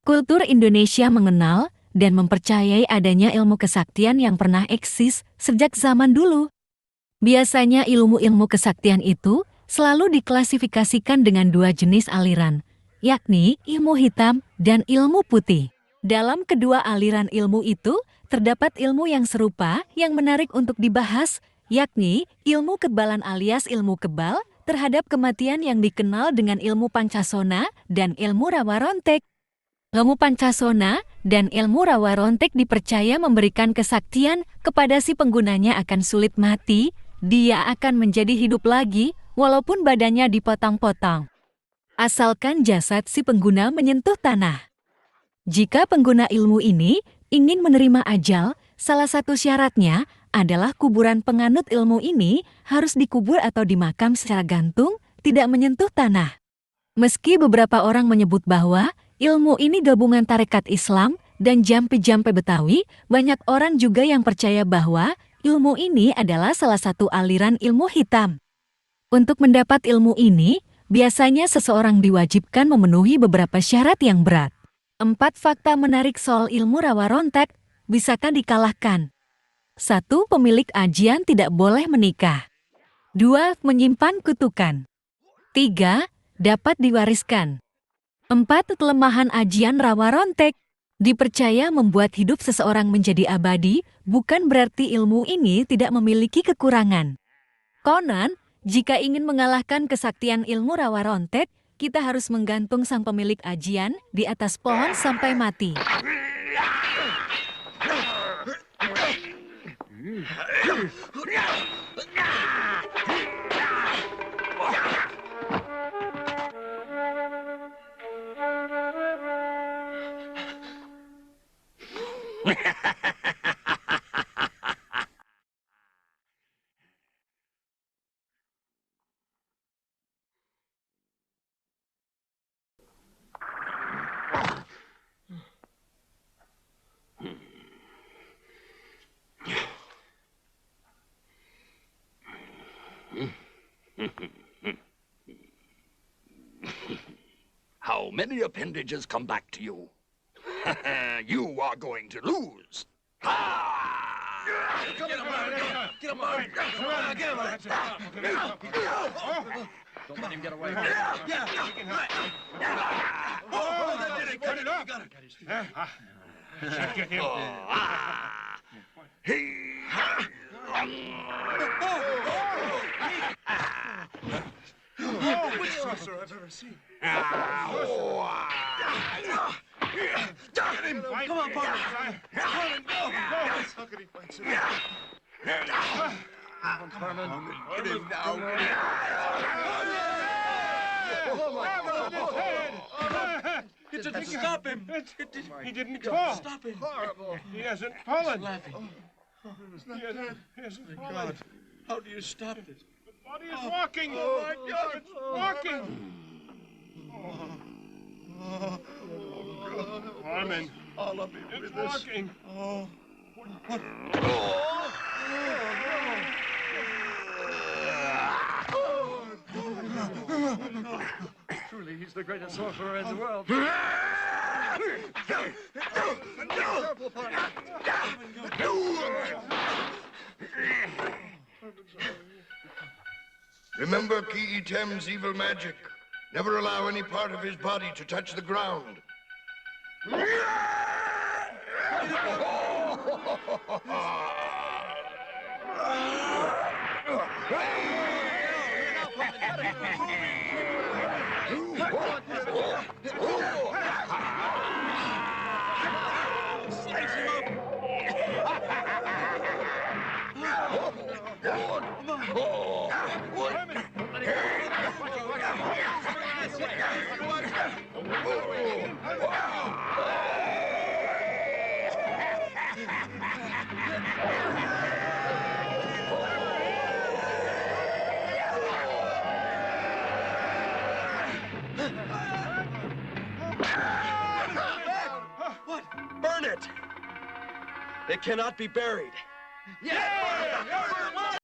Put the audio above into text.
Kultur Indonesia mengenal dan mempercayai adanya ilmu kesaktian yang pernah eksis sejak zaman dulu. Biasanya ilmu-ilmu kesaktian itu selalu diklasifikasikan dengan dua jenis aliran, yakni ilmu hitam dan ilmu putih. Dalam kedua aliran ilmu itu, terdapat ilmu yang serupa yang menarik untuk dibahas, yakni ilmu kebalan alias ilmu kebal terhadap kematian yang dikenal dengan ilmu Pancasona dan ilmu Rawa Rontek. Ilmu Pancasona dan ilmu Rawa Rontek dipercaya memberikan kesaktian kepada si penggunanya akan sulit mati, dia akan menjadi hidup lagi walaupun badannya dipotong-potong. Asalkan jasad si pengguna menyentuh tanah. Jika pengguna ilmu ini ingin menerima ajal, salah satu syaratnya adalah kuburan penganut ilmu ini harus dikubur atau dimakam secara gantung, tidak menyentuh tanah. Meski beberapa orang menyebut bahwa ilmu ini gabungan tarekat Islam dan jampe-jampe Betawi, banyak orang juga yang percaya bahwa ilmu ini adalah salah satu aliran ilmu hitam. Untuk mendapat ilmu ini, biasanya seseorang diwajibkan memenuhi beberapa syarat yang berat. 4 fakta menarik soal ilmu Rawa Rontek bisakah dikalahkan? 1. Pemilik ajian tidak boleh menikah. 2. Menyimpan kutukan. 3. Dapat diwariskan. 4. Kelemahan ajian Rawa Rontek. Dipercaya membuat hidup seseorang menjadi abadi, bukan berarti ilmu ini tidak memiliki kekurangan. Konon, jika ingin mengalahkan kesaktian ilmu Rawa Rontek, kita harus menggantung sang pemilik ajian di atas pohon sampai mati. How many appendages come back to you? You are going to lose. Ha! Get him, Get him, Get him, Don't let him get away. Oh, that did it. Cut it off. Get him. Which sorcerer I've ever seen. Get him! Come on, partner! Carmen, go! How could he fight so? Come on, Carmen. Get him now. It didn't stop him. He didn't fall. Stop him. Horrible. He hasn't fallen. Laughing. He hasn't fallen. How do you stop this? The body is walking. Oh, my God. It's walking. Oh, God. Carmen. All of it. It's walking. Oh. What? Truly, he's the greatest sorcerer in the world. Remember Ki Item's evil magic. Never allow any part of his body to touch the ground. What? Burn it! It cannot be buried. Yeah!